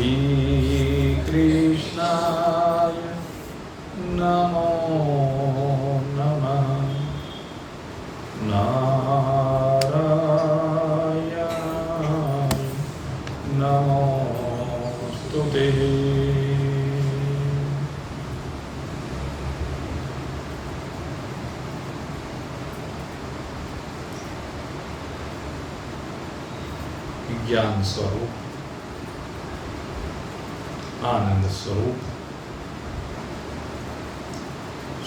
श्रीकृष्णाय नमो नमः। नारायणाय नमोस्तुते। ज्ञान स्वरूप, आनंद स्वरूप,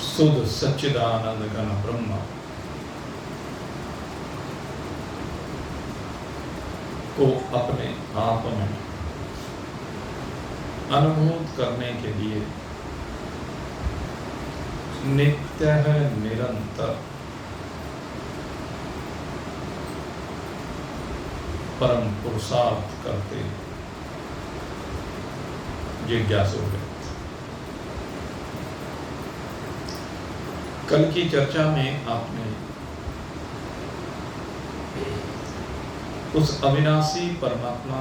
शुद्ध सच्चिदानंद घन ब्रह्म को अपने आप में अनुभूत करने के लिए नित्य है, निरंतर परम पुरुषार्थ करते जिज्ञासु व्यक्ति। कल की चर्चा में आपने उस अविनाशी परमात्मा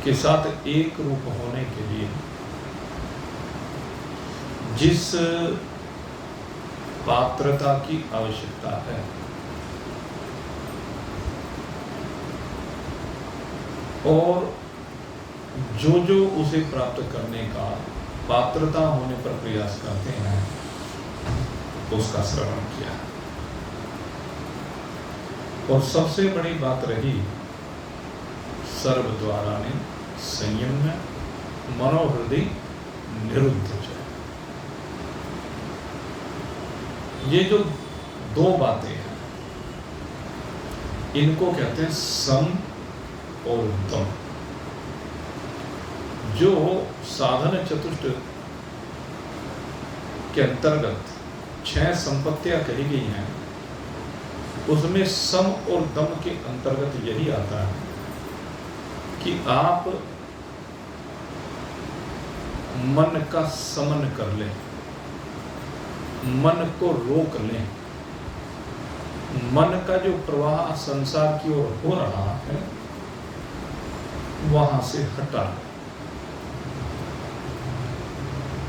के साथ एक रूप होने के लिए जिस पात्रता की आवश्यकता है, और जो जो उसे प्राप्त करने का पात्रता होने पर प्रयास करते हैं, उसका श्रवण किया। और सबसे बड़ी बात रही सर्व द्वारा ने संयम में मनोहृदय निरुद्ध जाए। ये जो दो बातें हैं, इनको कहते हैं सम और दम। जो साधन चतुष्ट के अंतर्गत 6 संपत्तियां कही गई हैं, उसमें सम और दम के अंतर्गत यही आता है कि आप मन का समन कर लें, मन को रोक लें, मन का जो प्रवाह संसार की ओर हो रहा है वहां से हटा,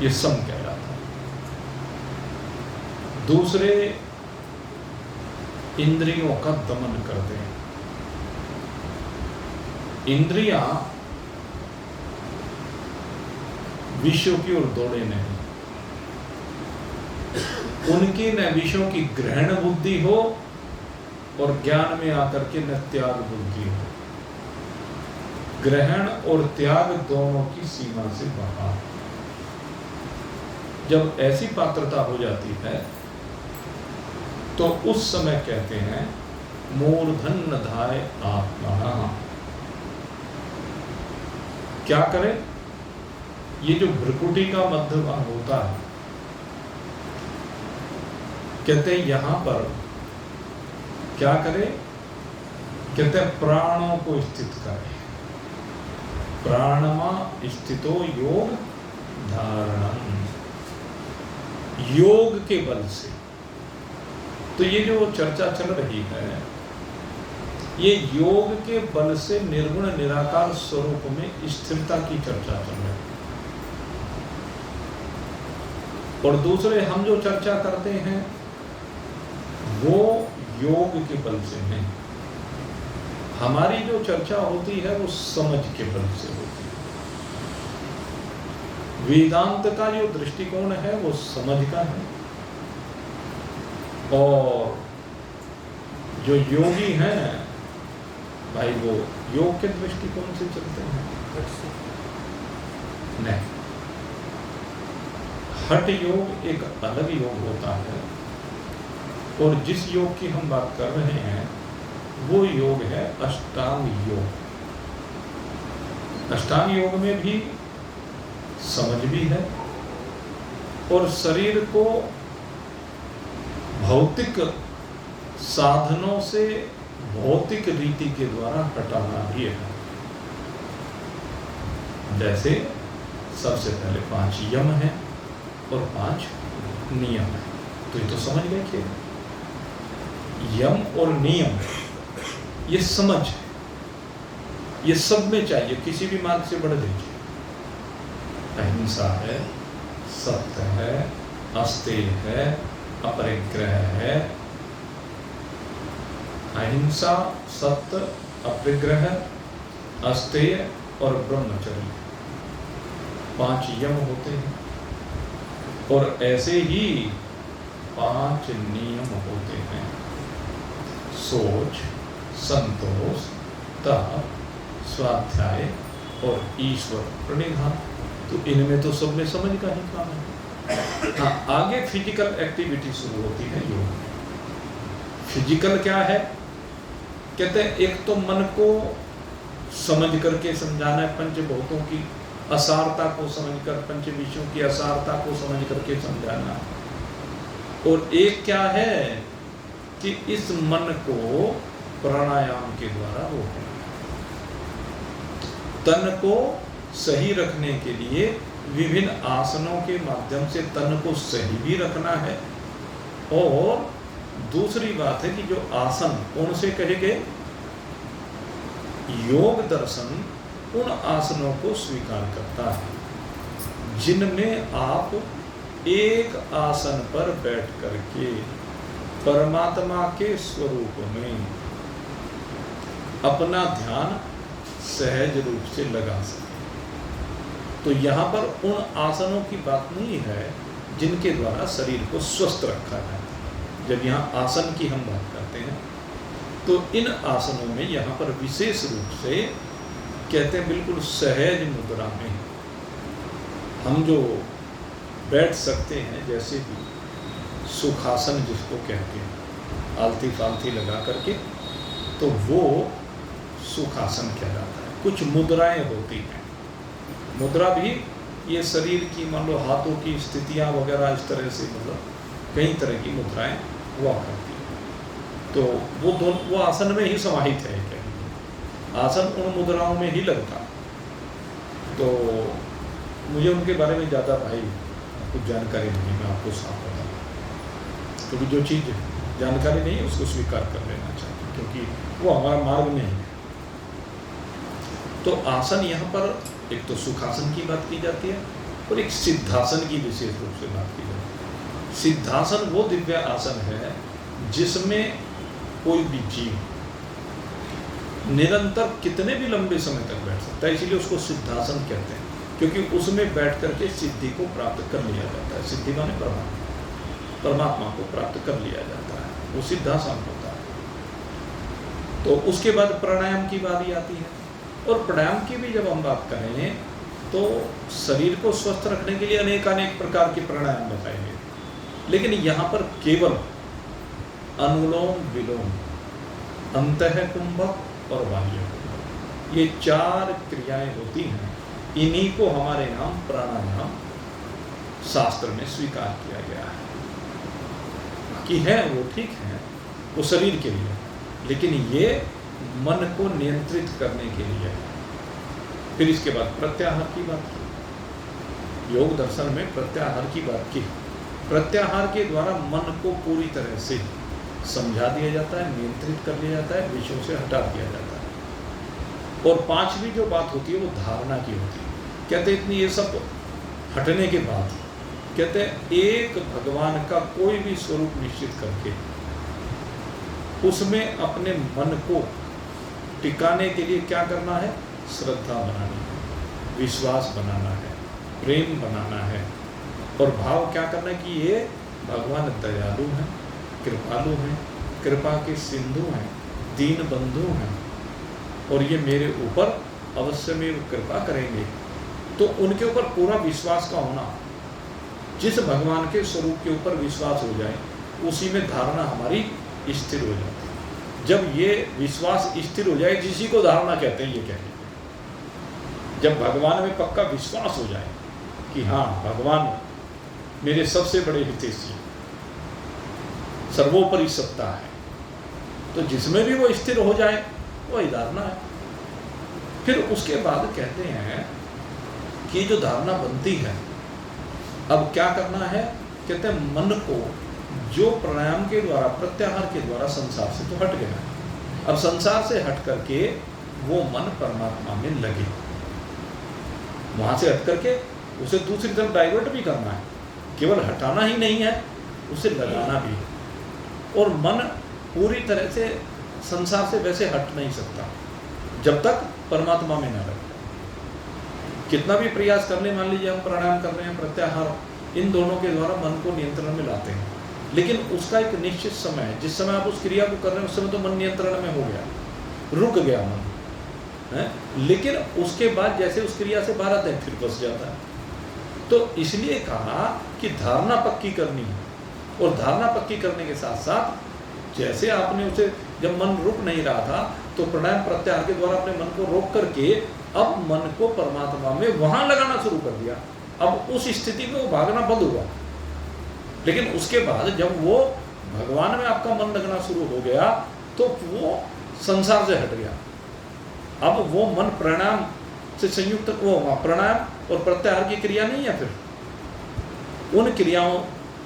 ये सम कहलाता है। दूसरे इंद्रियों का दमन करते हैं। इंद्रियां विषयों की ओर दौड़े नहीं, उनकी न विषयों की ग्रहण बुद्धि हो और ज्ञान में आकर के न त्याग बुद्धि हो। ग्रहण और त्याग दोनों की सीमा से बाहर। जब ऐसी पात्रता हो जाती है तो उस समय कहते हैं मूर्धन्य धाय आत्मा। क्या करे? ये जो भ्रुकुटी का मध्य भाग होता है, कहते हैं यहां पर क्या करे? कहते हैं प्राणों को स्थित करे। प्राणमा स्थितो योग धारणम, योग के बल से। तो ये जो चर्चा चल रही है, ये योग के बल से निर्गुण निराकार स्वरूप में स्थिरता की चर्चा चल रही है। और दूसरे हम जो चर्चा करते हैं वो योग के बल से नहीं। हमारी जो चर्चा होती है वो समझ के बल से होती है। वेदांत का जो दृष्टिकोण है वो समझ का है, और जो योगी हैं भाई वो योग के दृष्टिकोण से चलते हैं। नहीं, हठ योग एक अलग योग होता है, और जिस योग की हम बात कर रहे हैं वो योग है अष्टांग योग। अष्टांग योग में भी समझ भी है, और शरीर को भौतिक साधनों से भौतिक रीति के द्वारा हटाना भी है। जैसे सबसे पहले 5 यम है और 5 नियम है। तो ये तो समझ गए कि यम और नियम ये समझ है, ये सब में चाहिए, किसी भी मार्ग से बढ़ लीजिए। अहिंसा है, सत्य है, अस्तेय है, अपरिग्रह है। अहिंसा, सत्य, अपरिग्रह, अस्तेय और ब्रह्मचर्य 5 यम होते हैं। और ऐसे ही 5 नियम होते हैं: सोच, संतोष, तप, स्वाध्याय और ईश्वर प्रणिधान। तो इनमें तो सब में समझ का ही काम है। हाँ, आगे फिजिकल एक्टिविटी शुरू होती है योग। फिजिकल क्या है? कहते हैं एक तो मन को समझ करके समझाना है, पंचभूतों की असारता को समझकर, पंच विषयों की असारता को समझ करके समझाना है। और एक क्या है कि इस मन को प्राणायाम के द्वारा रोकना है। तन को सही रखने के लिए विभिन्न आसनों के माध्यम से तन को सही भी रखना है। और दूसरी बात है कि जो आसन कौन से कहे गए, योग दर्शन उन आसनों को स्वीकार करता है जिनमें आप एक आसन पर बैठ करके परमात्मा के स्वरूप में अपना ध्यान सहज रूप से लगा सके। तो यहाँ पर उन आसनों की बात नहीं है जिनके द्वारा शरीर को स्वस्थ रखा जाता है। जब यहाँ आसन की हम बात करते हैं तो इन आसनों में यहाँ पर विशेष रूप से कहते हैं बिल्कुल सहज मुद्रा में हम जो बैठ सकते हैं, जैसे कि सुखासन जिसको कहते हैं, आलती फालती लगा करके, तो वो सुखासन कहलाता है। कुछ मुद्राएं होती हैं। मुद्रा भी ये शरीर की, मान लो हाथों की स्थितियां वगैरह, इस तरह से मतलब कई तरह की मुद्राएं हुआ करती हैं। तो वो आसन में ही समाहित है। आसन उन मुद्राओं में ही लगता। तो मुझे उनके बारे में ज़्यादा भाई कुछ जानकारी नहीं, मैं आपको साफ बता दूँ, क्योंकि जो चीज़ जानकारी नहीं है उसको स्वीकार कर लेना चाहिए, क्योंकि वो हमारा मार्ग नहीं है। तो आसन यहाँ पर एक तो सुखासन की बात की जाती है और एक सिद्धासन की विशेष रूप से बात की जाती है। सिद्धासन वो दिव्य आसन है जिसमें कोई भी जीव निरंतर कितने भी लंबे समय तक बैठ सकता है, इसीलिए उसको सिद्धासन कहते हैं, क्योंकि उसमें बैठ करके सिद्धि को प्राप्त कर लिया जाता है। सिद्धि माने परमात्मा को प्राप्त कर लिया जाता है, वो सिद्धासन होता है। तो उसके बाद प्राणायाम की बारी आती है। और प्राणायाम की भी जब हम बात करें तो शरीर को स्वस्थ रखने के लिए अनेक प्रकार के प्राणायाम बताए गए, लेकिन यहाँ पर केवल अनुलोम विलोम, अंतः कुंभक और बाह्य कुंभक, ये 4 क्रियाएं होती हैं। इन्हीं को हमारे यहाँ प्राणायाम शास्त्र में स्वीकार किया गया है कि है वो ठीक है, वो शरीर के लिए, लेकिन ये मन को नियंत्रित करने के लिए है। फिर इसके बाद प्रत्याहार की बात की, योग दर्शन में प्रत्याहार की बात की। प्रत्याहार के द्वारा मन को पूरी तरह से समझा दिया जाता है, नियंत्रित कर लिया जाता है, विषयों से हटा दिया जाता है। और 5वीं जो बात होती है वो धारणा की होती है। कहते हैं इतनी ये सब हटने के बाद कहते हैं एक भगवान का कोई भी स्वरूप निश्चित करके उसमें अपने मन को टिकाने के लिए क्या करना है? श्रद्धा बनानी है, विश्वास बनाना है, प्रेम बनाना है। और भाव क्या करना है कि ये भगवान दयालु हैं, कृपालु हैं, कृपा के सिंधु हैं, दीन बंधु हैं, और ये मेरे ऊपर अवश्य में कृपा करेंगे। तो उनके ऊपर पूरा विश्वास का होना, जिस भगवान के स्वरूप के ऊपर विश्वास हो जाए उसी में धारणा हमारी स्थिर हो जाती है। जब ये विश्वास स्थिर हो जाए, जिसी को धारणा कहते हैं, ये कहते हैं जब भगवान में पक्का विश्वास हो जाए कि हाँ भगवान मेरे सबसे बड़े हितैषी, सर्वोपरि सत्ता है, तो जिसमें भी वो स्थिर हो जाए वही धारणा है। फिर उसके बाद कहते हैं कि जो धारणा बनती है, अब क्या करना है? कहते हैं मन को जो प्राणायाम के द्वारा, प्रत्याहार के द्वारा संसार से तो हट गया, अब संसार से हट करके वो मन परमात्मा में लगे। वहां से हट करके उसे दूसरी तरफ डाइवर्ट भी करना है, केवल हटाना ही नहीं है, उसे लगाना भी है। और मन पूरी तरह से संसार से वैसे हट नहीं सकता जब तक परमात्मा में न रहे। कितना भी प्रयास कर ले, मान लीजिए हम प्राणायाम कर रहे हैं, प्रत्याहार, इन दोनों के द्वारा मन को नियंत्रण में लाते हैं, लेकिन उसका एक निश्चित समय है। जिस समय आप उस क्रिया को कर रहे हैं उस समय तो मन नियंत्रण में हो गया, रुक गया मन है, लेकिन उसके बाद जैसे उस क्रिया से बाहर आते हैं फिर बस जाता है। तो इसलिए कहा कि धारणा पक्की करनी है, और धारणा पक्की करने के साथ साथ जैसे आपने उसे, जब मन रुक नहीं रहा था तो प्राणायाम प्रत्याहार के द्वारा अपने मन को रोक करके अब मन को परमात्मा में वहां लगाना शुरू कर दिया। अब उस स्थिति में वो भागना बंद हुआ, लेकिन उसके बाद जब वो भगवान में आपका मन लगना शुरू हो गया तो वो संसार से हट गया। अब वो मन प्राणायाम से संयुक्त, वो प्राणायाम और प्रत्याहार की क्रिया नहीं है, फिर उन क्रियाओं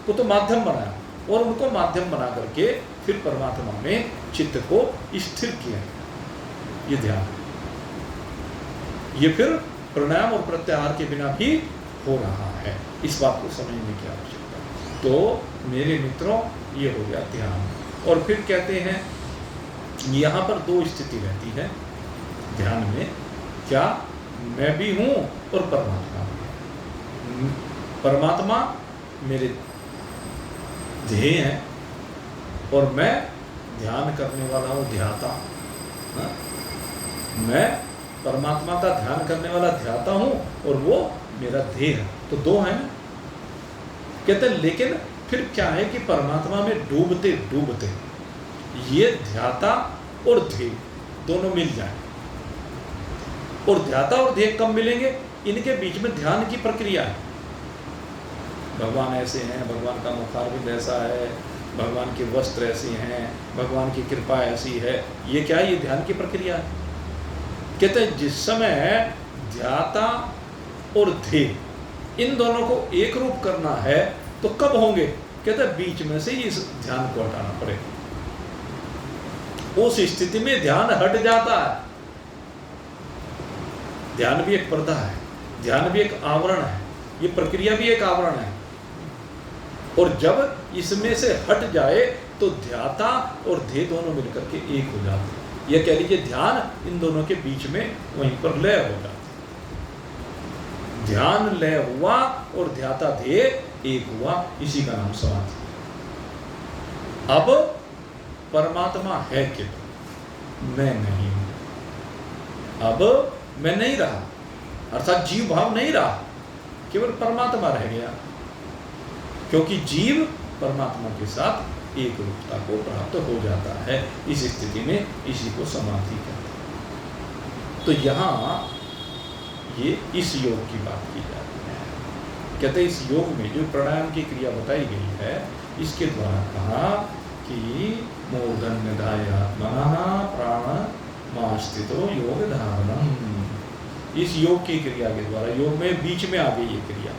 को तो माध्यम बनाया और उनको माध्यम बना करके फिर परमात्मा में चित्त को स्थिर किया। ये ध्यान, ये फिर प्राणायाम और प्रत्याहार के बिना भी हो रहा है, इस बात को समझने की आवश्यकता है। तो मेरे मित्रों, ये हो गया ध्यान। और फिर कहते हैं यहाँ पर दो स्थिति रहती है ध्यान में, क्या? मैं भी हूँ और परमात्मा भी। परमात्मा मेरे ध्येय है और मैं ध्यान करने वाला हूँ, ध्याता। मैं परमात्मा का ध्यान करने वाला ध्याता हूँ और वो मेरा ध्येय है। तो दो है ना, कहते हैं। लेकिन फिर क्या है कि परमात्मा में डूबते डूबते ये ध्याता और ध्येय दोनों मिल जाए। और ध्याता और ध्येय कब मिलेंगे? इनके बीच में ध्यान की प्रक्रिया है। भगवान ऐसे हैं, भगवान का मुखारविंद ऐसा है, भगवान के वस्त्र ऐसे हैं, भगवान की कृपा ऐसी है, ये क्या है? ये ध्यान की प्रक्रिया है। कहते हैं जिस समय ध्याता और ध्येय इन दोनों को एक रूप करना है तो कब होंगे? कहते हैं बीच में से इस ध्यान को हटाना पड़ेगा। उस स्थिति में ध्यान हट जाता है। ध्यान भी एक पर्दा है, ध्यान भी एक आवरण है, ये प्रक्रिया भी एक आवरण है। और जब इसमें से हट जाए तो ध्याता और ध्येय दोनों मिलकर के एक हो जाते हैं। यह कह लीजिए ध्यान इन दोनों के बीच में वहीं पर लय हो जाता है। ध्यान लय हुआ और ध्याता ध्येय एक हुआ, इसी का नाम समाधि। अब परमात्मा है कि मैं नहीं हूं। अब मैं नहीं रहा, अर्थात जीव भाव नहीं रहा, केवल परमात्मा रह गया। क्योंकि जीव परमात्मा के साथ एक रूपता को प्राप्त हो जाता है। इस स्थिति में इसी को समाधि कहते हैं। तो यहाँ ये इस योग की बात की जाती है। कहते हैं इस योग में जो प्राणायाम की क्रिया बताई गई है, इसके द्वारा कहा कि मूर्धन्यधायात्मनः प्राणमास्थितो योग धारणम्। इस योग की क्रिया के द्वारा, योग में बीच में आ गई ये क्रिया,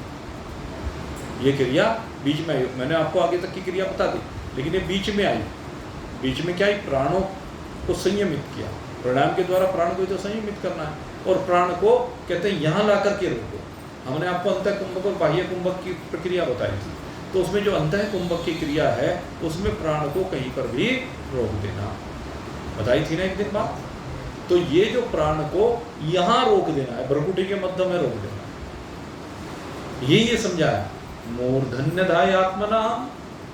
ये क्रिया बीच में आई। मैंने आपको आगे तक की क्रिया बता दी, लेकिन ये बीच में आई। बीच में क्या आई? प्राणों को संयमित किया। प्राणायाम के द्वारा प्राण को तो संयमित करना है, और प्राण को कहते हैं यहाँ ला करके रोको। हमने आपको अंतः कुंभक और बाह्य कुंभक की प्रक्रिया बताई थी, तो उसमें जो अंतः कुंभक की क्रिया है उसमें प्राण को कहीं पर भी रोक देना बताई थी ना एक दिन बात। तो ये जो प्राण को यहाँ रोक देना है, भ्रुकुटी के मध्य में रोक देना है, ये समझाया। मूर्धन्यधायात्मनः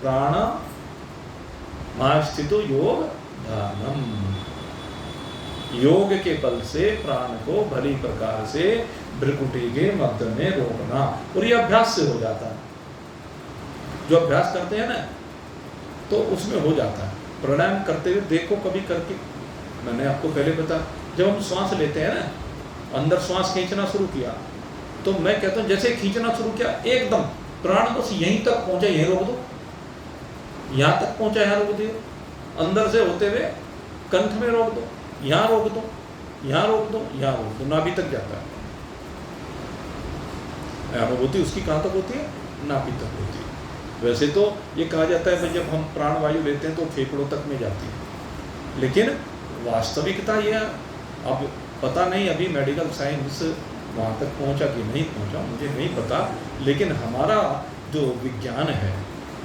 प्राण मास्थितो योग धारणम्। योग के बल से प्राण को भली प्रकार से भ्रुकुटी के मध्य में रोकना, और ये अभ्यास से हो जाता है। जो अभ्यास करते हैं ना, तो उसमें हो जाता है। प्राणायाम करते हुए देखो कभी करके, मैंने आपको पहले बताया, जब हम श्वास लेते हैं ना, अंदर श्वास खींचना शुरू किया, तो मैं कहता हूँ जैसे खींचना शुरू किया, एकदम प्राण बस यहीं तक पहुंचा, यहीं रोक दो, यहाँ तक पहुंचा, यहाँ रोक दो, अंदर से होते हुए कंठ में रोक दो, यहाँ रोक दो, यहाँ रोक दो, यहाँ रोक दो, नाभि तक जाता है। अनुभूति उसकी कहाँ तक होती है? नाभि तक होती है। वैसे तो ये कहा जाता है जब हम प्राण वायु लेते हैं तो फेफड़ों तक में जाती है, लेकिन वास्तविकता यह अब पता नहीं अभी मेडिकल साइंस वहाँ तक पहुँचा कि नहीं पहुँचा, मुझे नहीं पता, लेकिन हमारा जो विज्ञान है,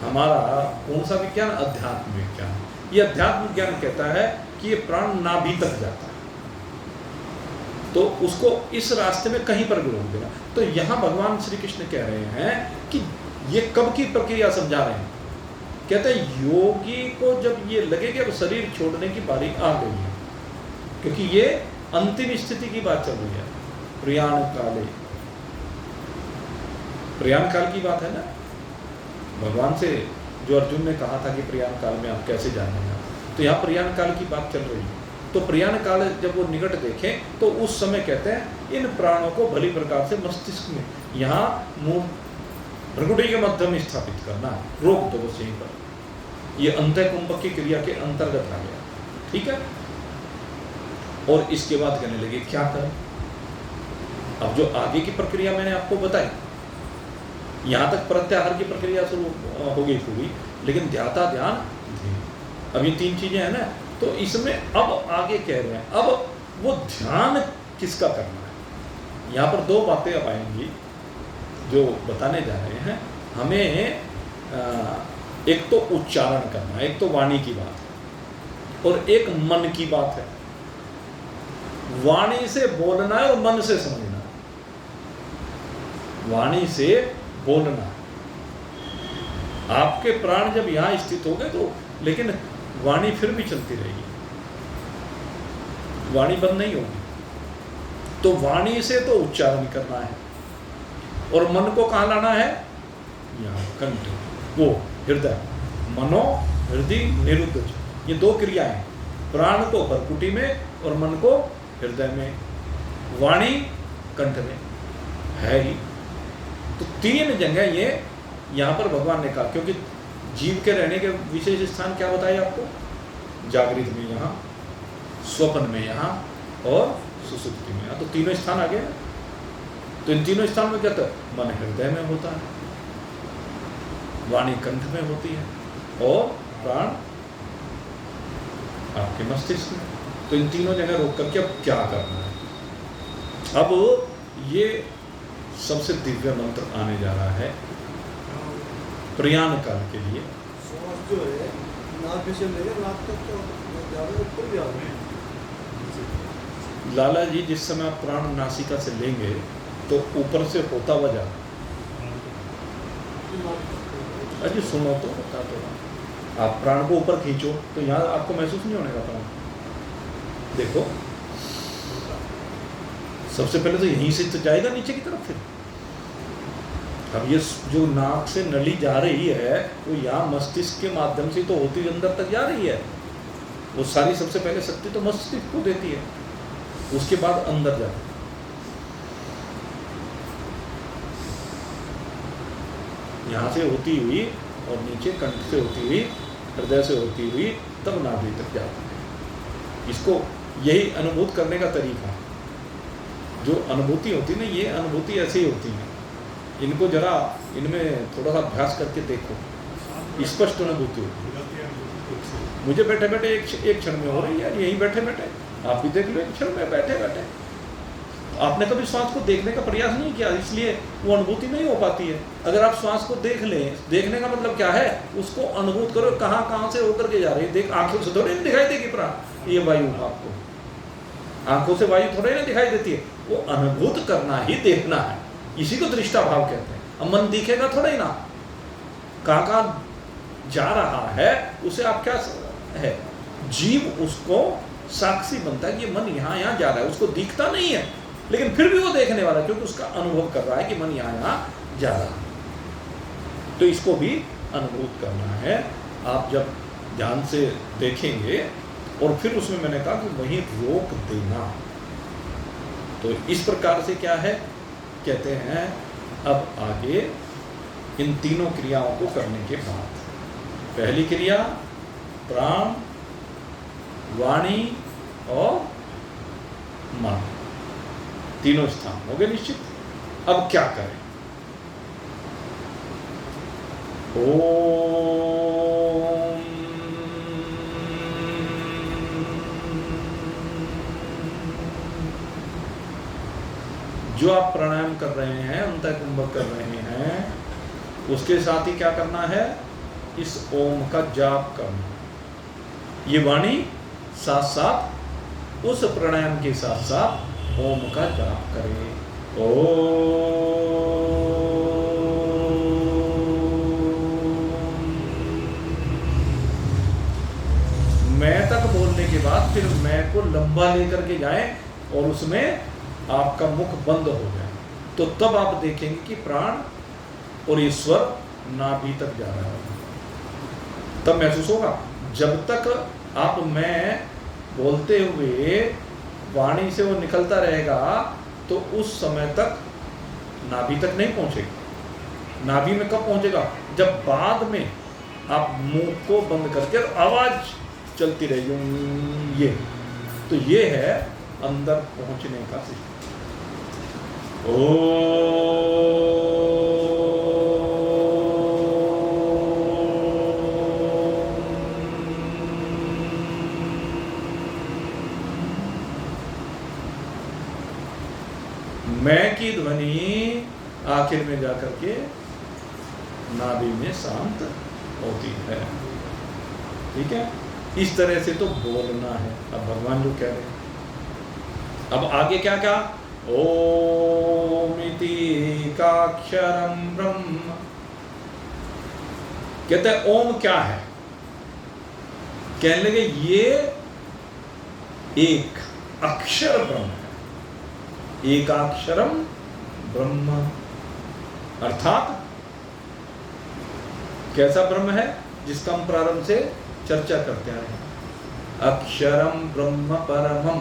हमारा कौन सा विज्ञान, अध्यात्म विज्ञान, ये अध्यात्म विज्ञान कहता है कि ये प्राण नाभि तक जाता है, तो उसको इस रास्ते में कहीं पर भी रोक देना। तो यहाँ भगवान श्री कृष्ण कह रहे हैं कि ये कब की प्रक्रिया समझा रहे हैं, कहते हैं योगी को जब ये लगे कि अब शरीर छोड़ने की बारी आ गई है, क्योंकि ये अंतिम स्थिति की बात चल रही है, प्रयाण काले, प्रयाण काल की बात है ना, भगवान से जो अर्जुन ने कहा था कि प्रयाण काल में आप कैसे जानेंगे, तो यहाँ प्रयाण काल की बात चल रही है। तो प्रयाण काल जब वो निकट देखें तो उस समय कहते हैं इन प्राणों को भली प्रकार से मस्तिष्क में, यहाँ मुंह भ्रकुटी के मध्य में स्थापित करना, रोक दो बस यहीं पर, ये अंतःकुंभक की क्रिया के अंतर्गत आ गया, ठीक है। और इसके बाद कहने लगे क्या करें, अब जो आगे की प्रक्रिया मैंने आपको बताई, यहाँ तक प्रत्याहार की प्रक्रिया शुरू हो गई पूरी, लेकिन ध्याता ध्यान, अब ये तीन चीजें हैं ना, तो इसमें अब आगे कह रहे हैं अब वो ध्यान किसका करना है। यहाँ पर दो बातें अब आएंगी जो बताने जा रहे हैं हमें। एक तो उच्चारण करना, एक तो वाणी की बात है, और एक मन की बात है। वाणी से बोलना है और मन से समझना है। वाणी से बोलना, आपके प्राण जब यहाँ स्थित हो गए तो, लेकिन वाणी फिर भी चलती रहेगी, वाणी बंद नहीं होगी। तो वाणी से तो उच्चारण करना है, और मन को कहाँ लाना है, यहाँ कंठ, वो हृदय, मनो हृदय निरुद्ध, ये दो क्रियाएं, प्राण को भ्रकुटी में और मन को हृदय में, वाणी कंठ में है ही। तो तीन जगह ये यहाँ पर भगवान ने कहा, क्योंकि जीव के रहने के विशेष स्थान क्या बताए आपको, जागृत में यहाँ, स्वप्न में यहाँ, और सुसुप्ति में यहाँ, तो तीनों स्थान आ गए। तो इन तीनों स्थान में क्या था, मन हृदय में होता है, वाणी कंठ में होती है, और प्राण आपके मस्तिष्क में। तो इन तीनों जगह रोक करके अब क्या करना है। अब ये सबसे दिव्य मंत्र आने जा रहा है प्रयाण काल के लिए। जो है नाक से लेकर नाक तक तो ज़्यादा ऊपर भी आ गए। लाला जी जिस समय आप प्राण नासिका से लेंगे तो ऊपर से होता हुआ जा, अजी सुनो तो बता दो, आप प्राण को ऊपर खींचो तो यहाँ आपको महसूस नहीं होने का प्राण। देखो सबसे पहले तो यहीं से तो जाएगा नीचे की तरफ, फिर अब ये जो नाक से नली जा रही है वो यहाँ मस्तिष्क के माध्यम से तो होती अंदर तक जा रही है। वो सारी सबसे पहले शक्ति तो मस्तिष्क को देती है, उसके बाद अंदर जाती है। यहाँ से होती हुई और नीचे कंठ से होती हुई, हृदय से होती हुई, तब नाभि तक जाती है। इसको यही अनुभूत करने का तरीका है। जो अनुभूति होती है ना, ये अनुभूति ऐसे ही होती है। इनको जरा इनमें थोड़ा सा अभ्यास करके देखो, स्पष्ट अनुभूति होती है। मुझे बैठे बैठे एक क्षण में हो रही है, यहीं बैठे बैठे आप भी देख लो, एक क्षण में बैठे बैठे। आपने कभी श्वास को देखने का प्रयास नहीं किया, इसलिए वो अनुभूति नहीं हो पाती है। अगर आप श्वास को देख लें, देखने का मतलब क्या है, उसको अनुभूत करो कहाँ कहाँ से होकर के जा रही है। देख, आंखों से थोड़ी नहीं दिखाई देगी प्राण, ये वायु आपको आंखों से वायु थोड़ी ना दिखाई देती है। वो अनुभूत करना ही देखना है, इसी को दृष्टा भाव कहते हैं। अब मन दिखेगा थोड़ा ही ना, कहाँ कहाँ जा रहा है उसे आप क्या है, जीव उसको साक्षी बनता है कि मन यहाँ यहाँ जा रहा है। उसको दिखता नहीं है, लेकिन फिर भी वो देखने वाला है, क्योंकि उसका अनुभव कर रहा है कि मन यहाँ यहाँ जा रहा है। तो इसको भी अनुभूत करना है। आप जब ध्यान से देखेंगे और फिर उसमें मैंने कहा कि वहीं रोक देना। तो इस प्रकार से क्या है, कहते हैं अब आगे इन तीनों क्रियाओं को करने के बाद, पहली क्रिया प्राण, वाणी और मन, तीनों स्थान हो गए निश्चित। अब क्या करें, ओम जो आप प्राणायाम कर रहे हैं, अंतःकुंभक कर रहे हैं, उसके साथ ही क्या करना है, इस ओम का जाप करना। ये वाणी साथ साथ उस प्राणायाम के साथ साथ ओम का जाप करें। मैं तक बोलने के बाद फिर मैं को लंबा लेकर के जाएं और उसमें आपका मुख बंद हो जाए, तो तब आप देखेंगे कि प्राण और ईश्वर नाभि तक जा रहा है। तब महसूस होगा। जब तक आप मैं बोलते हुए वाणी से वो निकलता रहेगा तो उस समय तक नाभि तक नहीं पहुंचेगा। नाभि में कब पहुंचेगा, जब बाद में आप मुंह को बंद करके आवाज चलती रहेगी। ये तो ये है अंदर पहुंचने का सिस्टम। मैं की ध्वनि आखिर में जाकर के नाभि में शांत होती है। ठीक है, इस तरह से तो बोलना है। अब भगवान जो कह रहे हैं, अब आगे क्या क्या, ओम इति एकाक्षरम ब्रह्म। कहते हैं ओम क्या है, कहने लगे ये एक अक्षर ब्रह्म है। एकाक्षरम ब्रह्म अर्थात कैसा ब्रह्म है जिसका हम प्रारंभ से चर्चा करते हैं। अक्षरम ब्रह्म परमम,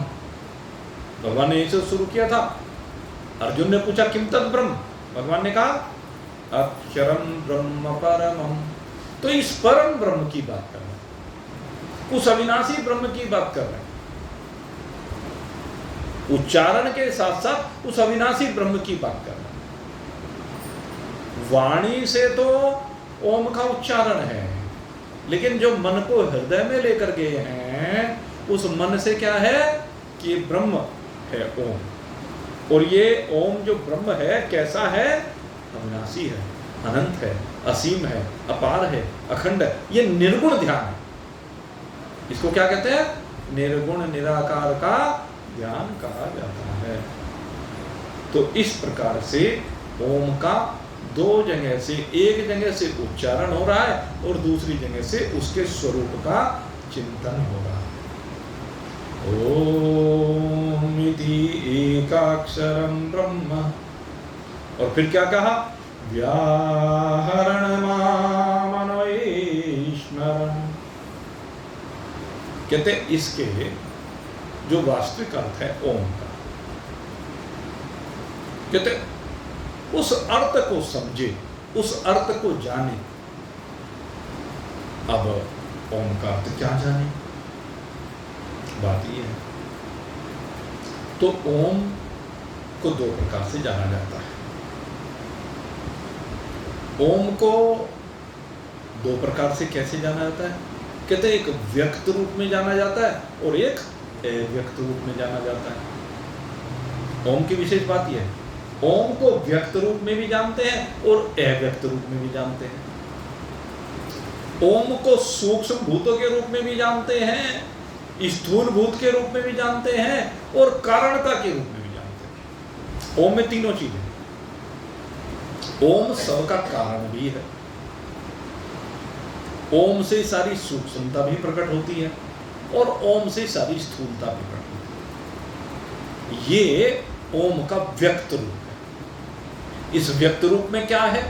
भगवान ने इसे शुरू किया था। अर्जुन ने पूछा किम तत् ब्रह्म, भगवान ने कहा अक्षरम ब्रह्म परमम। तो इस परम ब्रह्म की बात कर रहे हैं, उस अविनाशी ब्रह्म की बात कर रहे हैं। उच्चारण के साथ साथ उस अविनाशी ब्रह्म की बात कर रहे हैं। वाणी से तो ओम का उच्चारण है, लेकिन जो मन को हृदय में लेकर गए हैं उस मन से क्या है कि ब्रह्म है ओम। और ये ओम जो ब्रह्म है कैसा है, अविनाशी है, अनंत है, असीम है, अपार है, अखंड है। ये निर्गुण ध्यान है। इसको क्या कहते हैं, निर्गुण निराकार का ध्यान कहा जाता है। तो इस प्रकार से ओम का दो जगह से, एक जगह से उच्चारण हो रहा है और दूसरी जगह से उसके स्वरूप का चिंतन हो रहा है। ओम इति एकाक्षरम ब्रह्म। और फिर क्या कहा, व्याहरण मनोईश्वरम। कहते इसके जो वास्तविक अर्थ है ओम का, कहते उस अर्थ को समझे, उस अर्थ को जाने। अब ओम का अर्थ क्या जाने, बात यह है। तो ओम को दो प्रकार से जाना जाता है। ओम को दो प्रकार से कैसे जाना जाता है, कहते हैं एक व्यक्त रूप में जाना जाता है और एक अव्यक्त रूप में जाना जाता है। ओम की विशेष बात यह है, ओम को व्यक्त रूप में भी जानते हैं और अव्यक्त रूप में भी जानते हैं। ओम को सूक्ष्म भूतों के रूप में भी जानते हैं, स्थूल भूत के रूप में भी जानते हैं और कारणता के रूप में भी जानते हैं। ओम में तीनों चीजें। ओम सबका कारण भी है, ओम से सारी सूक्ष्मता भी प्रकट होती है और ओम से सारी स्थूलता भी प्रकट होती है। ये ओम का व्यक्त रूप है। इस व्यक्त रूप में क्या है,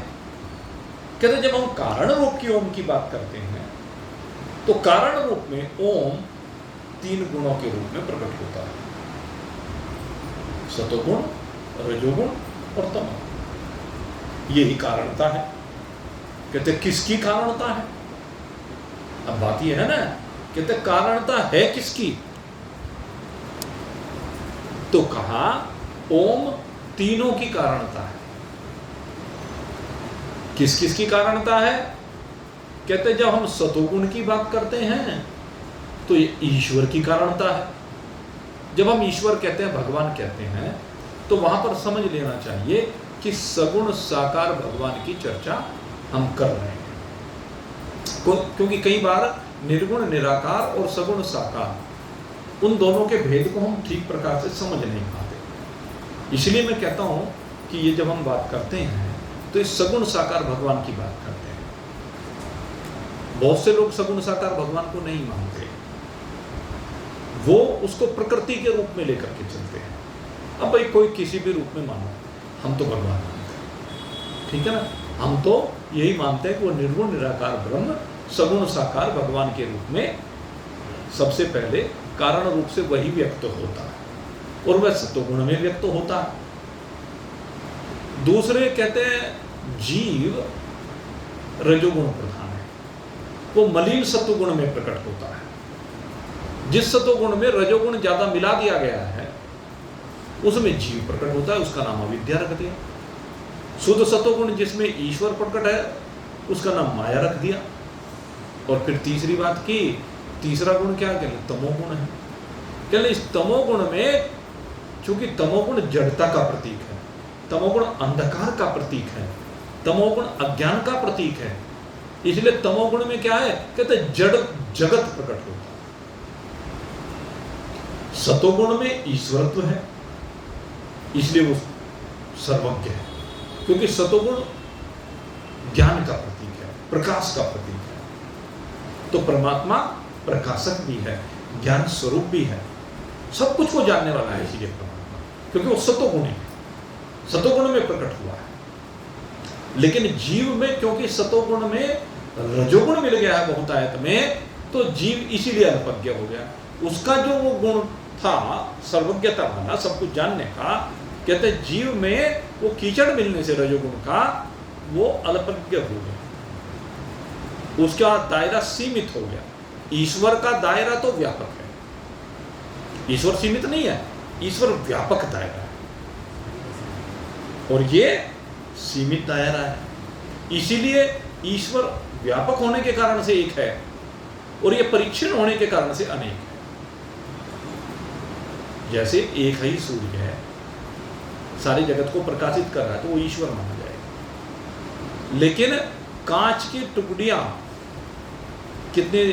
कहते जब हम कारण रूप की ओम की बात करते हैं तो कारण रूप में ओम तीन गुणों के रूप में प्रकट होता है, सतोगुण, रजोगुण और तमोगुण। यही कारणता है। कहते किसकी कारणता है, अब बात यह है ना, कहते कारणता है किसकी, तो कहा ओम तीनों की कारणता है। किस किस की कारणता है, कहते जब हम सतोगुण की बात करते हैं तो ये ईश्वर की कारणता है। जब हम ईश्वर कहते हैं, भगवान कहते हैं, तो वहां पर समझ लेना चाहिए कि सगुण साकार भगवान की चर्चा हम कर रहे हैं। क्योंकि कई बार निर्गुण निराकार और सगुण साकार उन दोनों के भेद को हम ठीक प्रकार से समझ नहीं पाते। इसलिए मैं कहता हूं कि ये जब हम बात करते हैं तो इस सगुण साकार भगवान की बात करते हैं। बहुत से लोग सगुण साकार भगवान को नहीं मानते, वो उसको प्रकृति के रूप में लेकर के चलते हैं। अब भाई कोई किसी भी रूप में मानो, हम तो भगवान मानते हैं, ठीक है ना। हम तो यही मानते हैं कि वो निर्गुण निराकार ब्रह्म सगुण साकार भगवान के रूप में सबसे पहले कारण रूप से वही व्यक्त होता है और वह सत्वगुण में व्यक्त होता है। दूसरे कहते हैं जीव रजोगुण प्रधान है, वो मलिन सत्वगुण में प्रकट होता है। जिस सत्वगुण में रजोगुण ज्यादा मिला दिया गया है उसमें जीव प्रकट होता है, उसका नाम अविद्या रख दिया। शुद्ध सत्वगुण जिसमें ईश्वर प्रकट है उसका नाम माया रख दिया। और फिर तीसरी बात की, तीसरा गुण क्या कहते हैं, तमोगुण है। कहते इस तमोगुण में, चूंकि तमोगुण जड़ता का प्रतीक है, तमोगुण अंधकार का प्रतीक है, तमोगुण अज्ञान का प्रतीक है, इसलिए तमोगुण में क्या है, कहते जड़ जगत प्रकट होता है। सतोगुण में ईश्वरत्व है, इसलिए वो सर्वज्ञ है, क्योंकि सतोगुण ज्ञान का प्रतीक है, प्रकाश का प्रतीक है। तो परमात्मा प्रकाशक भी है, ज्ञान स्वरूप भी है, सब कुछ को जानने वाला है, इसलिए परमात्मा, क्योंकि वो सतोगुण है, सतोगुण में प्रकट हुआ है। लेकिन जीव में क्योंकि सतोगुण में रजोगुण मिल गया है बहुतायत में, तो जीव इसीलिए अल्पज्ञ हो गया। उसका जो वो गुण था सर्वज्ञता वाला, सब कुछ जानने का, कहते जीव में वो कीचड़ मिलने से रजोगुण का वो अल्पज्ञ हो गया, उसका दायरा सीमित हो गया। ईश्वर का दायरा तो व्यापक है, ईश्वर सीमित नहीं है, ईश्वर व्यापक दायरा है और ये सीमित दायरा है। इसीलिए ईश्वर व्यापक होने के कारण से एक है और ये परीक्षण होने के कारण से अनेक है। जैसे एक ही सूर्य है, सारे जगत को प्रकाशित कर रहा है, तो वो ईश्वर माना जाएगा। लेकिन कांच की टुकड़ियां कितने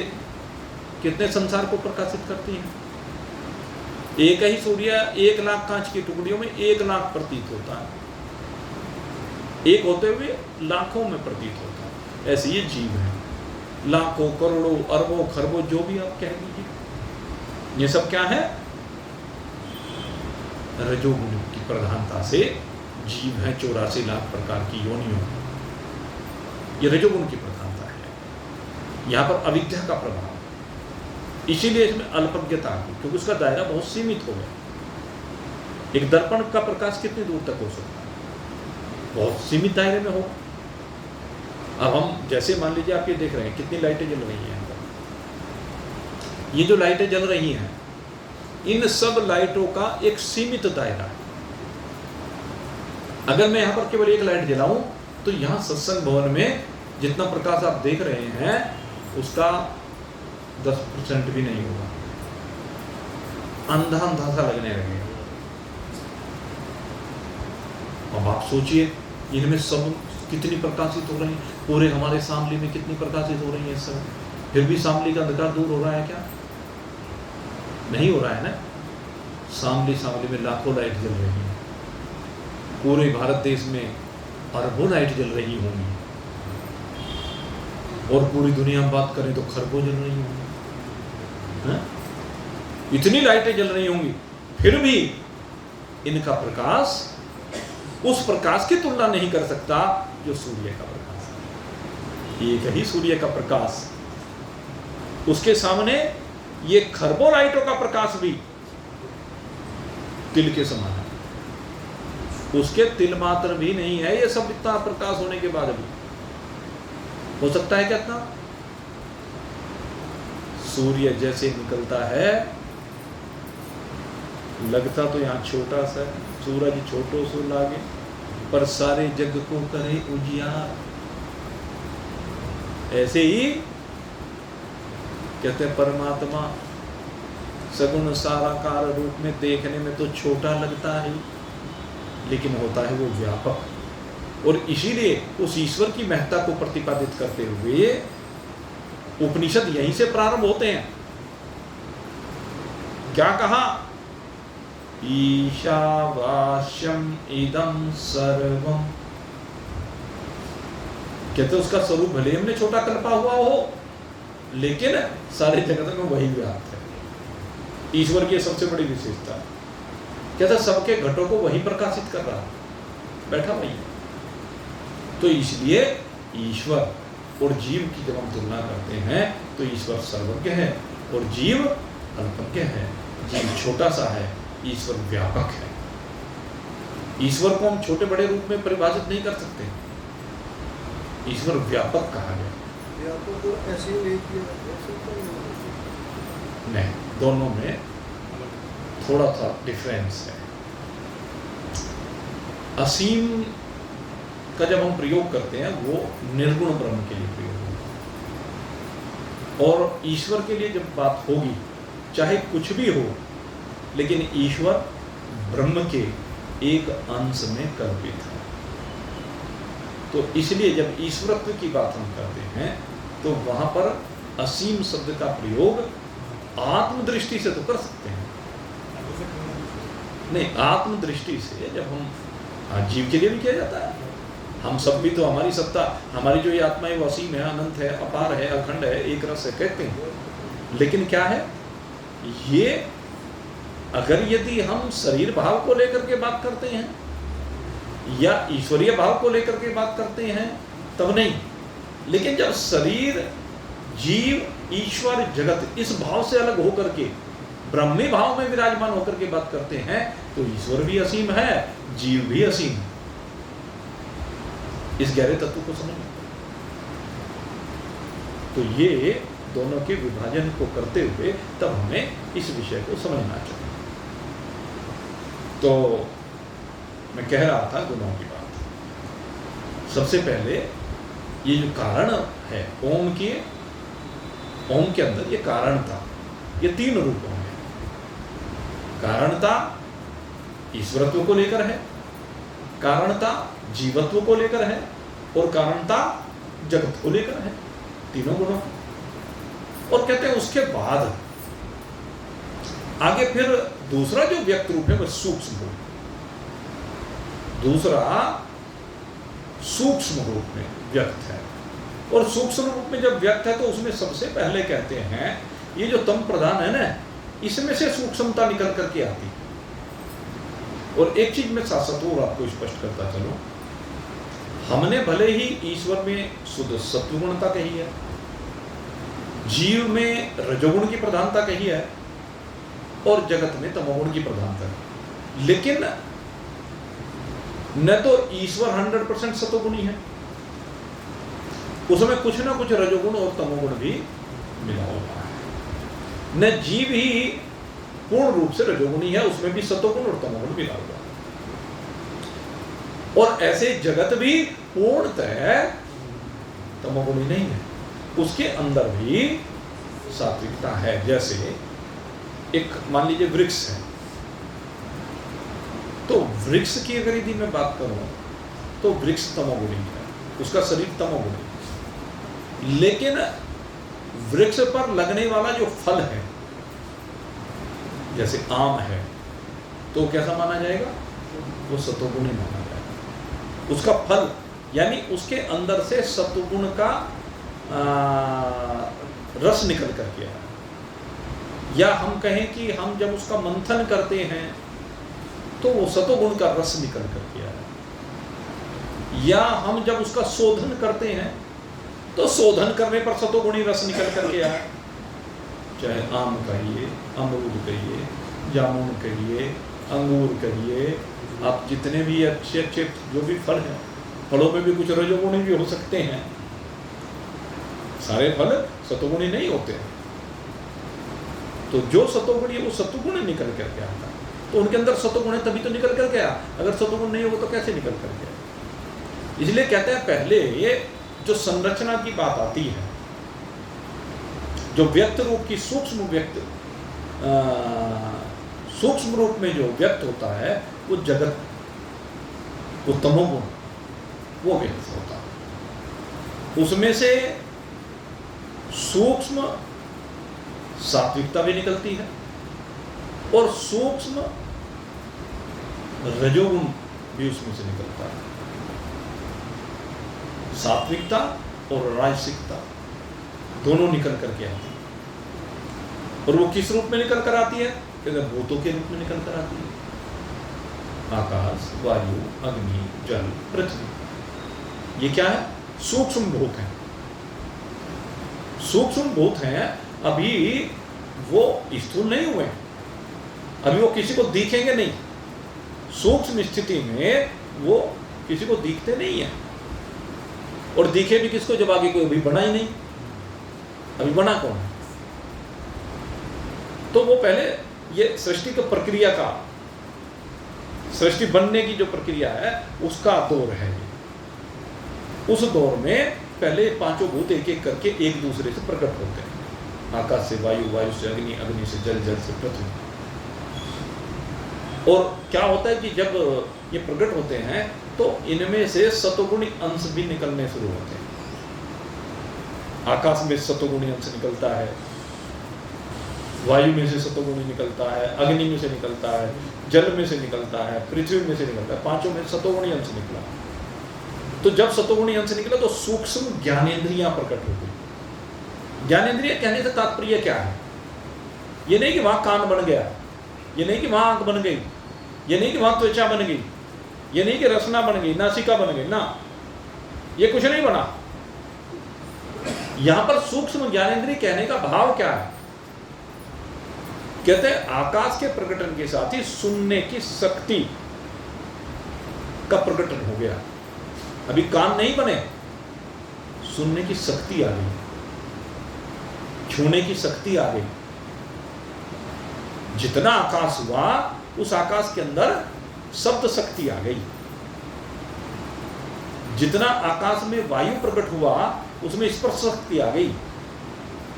कितने संसार को प्रकाशित करती हैं? एक ही सूर्य 1 लाख कांच की टुकड़ियों में 1 लाख प्रतीत होता है, एक होते हुए लाखों में प्रतीत होता है। ऐसे ये जीव है, लाखों करोड़ों अरबों खरबों जो भी आप कह दीजिए, ये सब क्या है, रजोगुण की प्रधानता से जीव है। 84 लाख प्रकार की योनियों, ये रजोगुण की प्रधानता है। यहाँ पर अविद्या का प्रभाव, इसीलिए इसमें अल्पज्ञता की, क्योंकि उसका दायरा बहुत सीमित हो गया। एक दर्पण का प्रकाश कितनी दूर तक हो सकता है, बहुत सीमित दायरे में हो। अब हम जैसे मान लीजिए आप ये देख रहे हैं कितनी लाइटें जल रही हैं यहाँ पर, ये जो लाइटें जल रही हैं, इन सब लाइटों का एक सीमित दायरा है। अगर मैं यहाँ पर केवल एक लाइट जलाऊं तो यहाँ सत्संग भवन में जितना प्रकाश आप देख रहे हैं उसका 10% भी नहीं होगा, अंधा अंधा सा लगने लगेगा। अब आप सोचिए इनमें सब कितनी प्रकाशित हो रही है, पूरे हमारे शामली में कितनी प्रकाशित हो रही है सब, फिर भी शामली का अंधकार दूर हो रहा है क्या? नहीं हो रहा है ना। शामली में लाखों लाइट जल रही हैं, पूरे भारत देश में अरबों लाइट जल रही होंगी, और पूरी दुनिया में बात करें तो खरबों जल रही होंगी, इतनी लाइटें जल रही होंगी, फिर भी इनका प्रकाश उस प्रकाश की तुलना नहीं कर सकता जो सूर्य का प्रकाश है। एक ही सूर्य का प्रकाश, उसके सामने ये खरबों लाइटों का प्रकाश भी तिल के समान है, उसके तिल मात्र भी नहीं है। ये सब इतना प्रकाश होने के बाद भी हो सकता है क्या इतना? सूर्य जैसे निकलता है, लगता तो यहाँ छोटा सा, सूरज छोटो सो लागे, पर सारे जग को करे उजियार। ऐसे ही कहते हैं परमात्मा सगुण साराकार रूप में देखने में तो छोटा लगता है, लेकिन होता है वो व्यापक। और इसीलिए उस ईश्वर की महत्ता को प्रतिपादित करते हुए उपनिषद यहीं से प्रारंभ होते हैं। क्या कहा? ईशावास्यम इदं सर्वम। कहते उसका स्वरूप भले हमने छोटा कल्पा हुआ हो, लेकिन सारे जगत में वही व्याप्त है। ईश्वर की सबसे बड़ी विशेषता, कहते सबके घटों को वही प्रकाशित कर रहा है, बैठा वही। तो इसलिए ईश्वर और जीव की जब हम तुलना करते हैं तो ईश्वर सर्वज्ञ है और जीव अल्पज्ञ है। जीव छोटा सा है, ईश्वर व्यापक है। ईश्वर को हम छोटे बड़े रूप में परिभाषित नहीं कर सकते। ईश्वर व्यापक कहा गया। नहीं, दोनों में थोड़ा सा डिफरेंस है। असीम का जब हम प्रयोग करते हैं वो निर्गुण ब्रह्म के लिए प्रयोग होगा, और ईश्वर के लिए जब बात होगी चाहे कुछ भी हो, लेकिन ईश्वर ब्रह्म के एक अंश में कल्पित है। तो इसलिए जब ईश्वरत्व की बात हम करते हैं तो वहां पर असीम शब्द का प्रयोग आत्मदृष्टि से तो कर सकते हैं। नहीं, आत्मदृष्टि से जब हम जीव के लिए भी किया जाता है। हम सब भी तो हमारी सत्ता, हमारी जो ये आत्मा है वो असीम है, अनंत है, अपार है, अखंड है, एक रस है कहते हैं। लेकिन क्या है ये, अगर यदि हम शरीर भाव को लेकर के बात करते हैं या ईश्वरीय भाव को लेकर के बात करते हैं तब नहीं। लेकिन जब शरीर, जीव, ईश्वर, जगत इस भाव से अलग होकर के ब्रह्मी भाव में विराजमान होकर के बात करते हैं तो ईश्वर भी असीम है, जीव भी असीम है। इस गहरे तत्व को समझना। तो ये दोनों के विभाजन को करते हुए तब हमें इस विषय को समझना चाहिए। तो मैं कह रहा था गुणों की बात। सबसे पहले ये जो कारण है ओम के अंदर, ये कारणता, ये 3 रूपों में। कारणता ईश्वरत्व को लेकर है, कारणता जीवत्व को लेकर है, और कारणता जगत को लेकर है, तीनों गुणों। और कहते हैं उसके बाद आगे फिर दूसरा जो व्यक्त रूप है वह सूक्ष्म रूप, दूसरा सूक्ष्म रूप में व्यक्त है। और सूक्ष्म रूप में जब व्यक्त है तो उसमें सबसे पहले कहते हैं ये जो तम प्रधान है ना, इसमें से सूक्ष्मता निकल करके आती है। और एक चीज में सासत्व आपको स्पष्ट करता चलो, हमने भले ही ईश्वर में शुद्ध सत्वगुणता कही है, जीव में रजोगुण की प्रधानता कही है, और जगत में तमोगुण की प्रधानता है। लेकिन न तो ईश्वर 100% सतोगुणी है, उसमें कुछ ना कुछ रजोगुण और तमोगुण भी मिला हुआ है। न जीव ही पूर्ण रूप से रजोगुणी है, उसमें भी सतोगुण और तमोगुण मिला हुआ है। और ऐसे जगत भी पूर्णतः तमोगुणी नहीं है, उसके अंदर भी सात्विकता है। जैसे एक मान लीजिए वृक्ष है, तो वृक्ष की अगर यदि मैं बात करूं तो वृक्ष तमोगुणी है, उसका शरीर तमोगुणी। लेकिन वृक्ष पर लगने वाला जो फल है, जैसे आम है, तो कैसा माना जाएगा? वो सतोगुणी माना जाएगा। उसका फल यानी उसके अंदर से सतोगुण का रस निकल करके आया। या हम कहें कि हम जब उसका मंथन करते हैं तो वो सतोगुण का रस निकल करके आया। या हम जब उसका शोधन करते हैं तो शोधन करने पर सतोगुणी रस निकल करके आया। चाहे आम कहिए, अमरूद कहिए, जामुन कहिए, अंगूर कहिए, आप जितने भी अच्छे अच्छे जो भी फल हैं, फलों में भी कुछ रजोगुणी भी हो सकते हैं, सारे फल सतोगुणी नहीं होते हैं। तो जो सतोगुणी है वो सतोगुण निकल करके आता है। तो उनके अंदर सतोगुण है तभी तो निकल करके आया, अगर सतोगुण नहीं होगा तो कैसे निकल करके आया? इसलिए कहते हैं पहले ये जो संरचना की बात आती है, जो व्यक्त रूप की सूक्ष्म रूप में जो व्यक्त होता है वो जगत वो तमोगुण वो व्यक्त होता है। उसमें से सूक्ष्म सात्विकता भी निकलती है और सूक्ष्म रजोगुण भी उसमें से निकलता है। सात्विकता और राजसिकता दोनों निकल करके आती है। और वो किस रूप में निकल कर आती है? कहते भूतों के रूप में निकल कर आती है। आकाश, वायु, अग्नि, जल, पृथ्वी, ये क्या है? सूक्ष्म भूत हैं। सूक्ष्म भूत हैं, अभी वो स्थूल नहीं हुए, अभी वो किसी को दिखेंगे नहीं। सूक्ष्म स्थिति में वो किसी को दिखते नहीं है। और दिखे भी किसको? जब आगे कोई अभी बना ही नहीं। अभी बना कौन है? तो वो पहले ये सृष्टि की प्रक्रिया का, सृष्टि बनने की जो प्रक्रिया है उसका दौर है ये। उस दौर में पहले पांचों भूत एक एक करके एक दूसरे से प्रकट होते हैं। आकाश से वायु, वायु से अग्नि, अग्नि से जल, जल से पृथ्वी। और क्या होता है कि जब ये प्रकट होते हैं तो इनमें से सतोगुणी अंश भी निकलने शुरू होते हैं। आकाश में सतोगुणी अंश निकलता है, वायु में से सतोगुणी निकलता है, अग्नि में से निकलता है, जल में से निकलता है, पृथ्वी में से निकलता है। पांचों में सतोगुणी अंश निकला। तो जब सतोगुणी अंश निकला तो सूक्ष्म ज्ञानेंद्रियां प्रकट हो गई। ज्ञानेंद्रिय कहने का तात्पर्य क्या है? ये नहीं कि वहां कान बन गया, ये नहीं कि वहां आंख बन गई, ये नहीं कि वहां त्वचा बन गई, ये नहीं कि रसना बन गई, नासिका बन गई, ना, ये कुछ नहीं बना। यहां पर सूक्ष्म ज्ञानेंद्रिय कहने का भाव क्या है? कहते हैं आकाश के प्रकटन के साथ ही सुनने की शक्ति का प्रकटन हो गया। अभी कान नहीं बने, सुनने की शक्ति आ गई, छूने की शक्ति आ गई। जितना आकाश हुआ उस आकाश के अंदर शब्द शक्ति आ गई। जितना आकाश में वायु प्रकट हुआ उसमें स्पर्श शक्ति आ गई।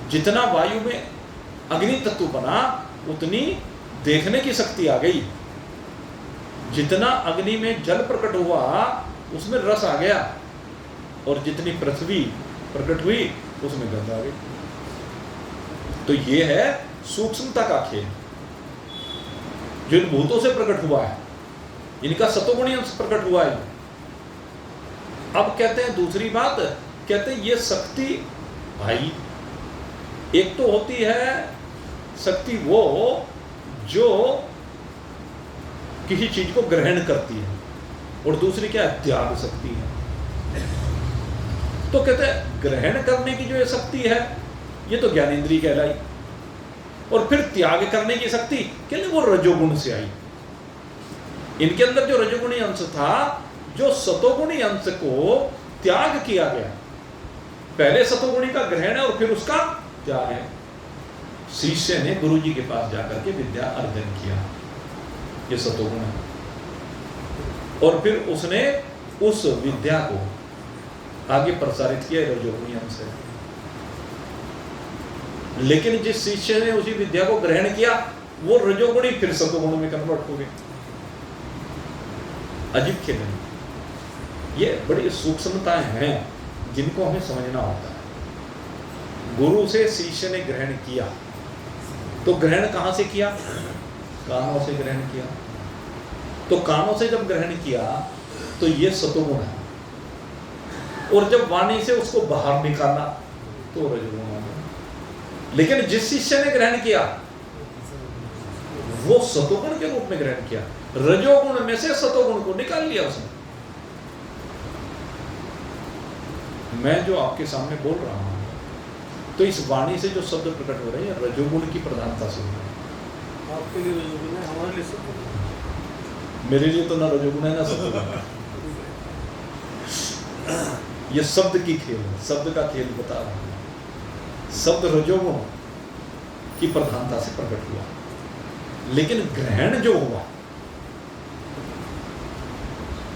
जितना वायु में अग्नि तत्व बना उतनी देखने की शक्ति आ गई। जितना अग्नि में जल प्रकट हुआ उसमें रस आ गया। और जितनी पृथ्वी प्रकट हुई उसमें गंध आ गई। तो ये है सूक्ष्मता का खेल जो इन भूतों से प्रकट हुआ है। इनका सतोगुणी अंश प्रकट हुआ है। अब कहते हैं दूसरी बात, कहते हैं ये शक्ति भाई, एक तो होती है शक्ति वो जो किसी चीज को ग्रहण करती है, और दूसरी क्या है? त्याग शक्ति है। तो कहते हैं ग्रहण करने की जो ये शक्ति है ये तो ज्ञानेंद्रिय कहलाई, और फिर त्याग करने की शक्ति कहते वो रजोगुण से आई। इनके अंदर जो रजोगुणी अंश था, जो सतोगुणी अंश को त्याग किया गया। पहले सतोगुणी का ग्रहण है और फिर उसका त्याग है। शिष्य ने गुरु जी के पास जाकर के विद्या अर्जन किया, ये सतोगुण है, और फिर उसने उस विद्या को आगे प्रसारित किया, रजोगुणी अंश है। लेकिन जिस शिष्य ने उसी विद्या को ग्रहण किया वो रजोगुणी फिर सतोगुण में कन्वर्ट हो गए। अजीब खेल है। ये बड़ी सूक्ष्मताएं हैं जिनको हमें समझना होता है। गुरु से शिष्य ने ग्रहण किया तो ग्रहण कहां से किया? कानों से ग्रहण किया। तो कानों से जब ग्रहण किया तो ये सतोगुण है, और जब वाणी से उसको बाहर निकाला तो रजोगुण हो गया। लेकिन जिस शिष्य ने ग्रहण किया वो सतोगुण के रूप में ग्रहण किया, रजोगुण में से सतोगुण को निकाल लिया उसने। मैं जो आपके सामने बोल रहा हूं तो इस वाणी से जो शब्द प्रकट हो रहे हैं रजोगुण की प्रधानता से हो रहे हैं। आपके लिए रजोगुण है, हमारे लिए सतोगुण है। मेरे लिए तो ना रजोगुण है ना सतोगुण है। ये शब्द की खेल है, शब्द का खेल बता रहा हूं। शब्द रजोगुण की प्रधानता से प्रकट हुआ, लेकिन ग्रहण जो हुआ,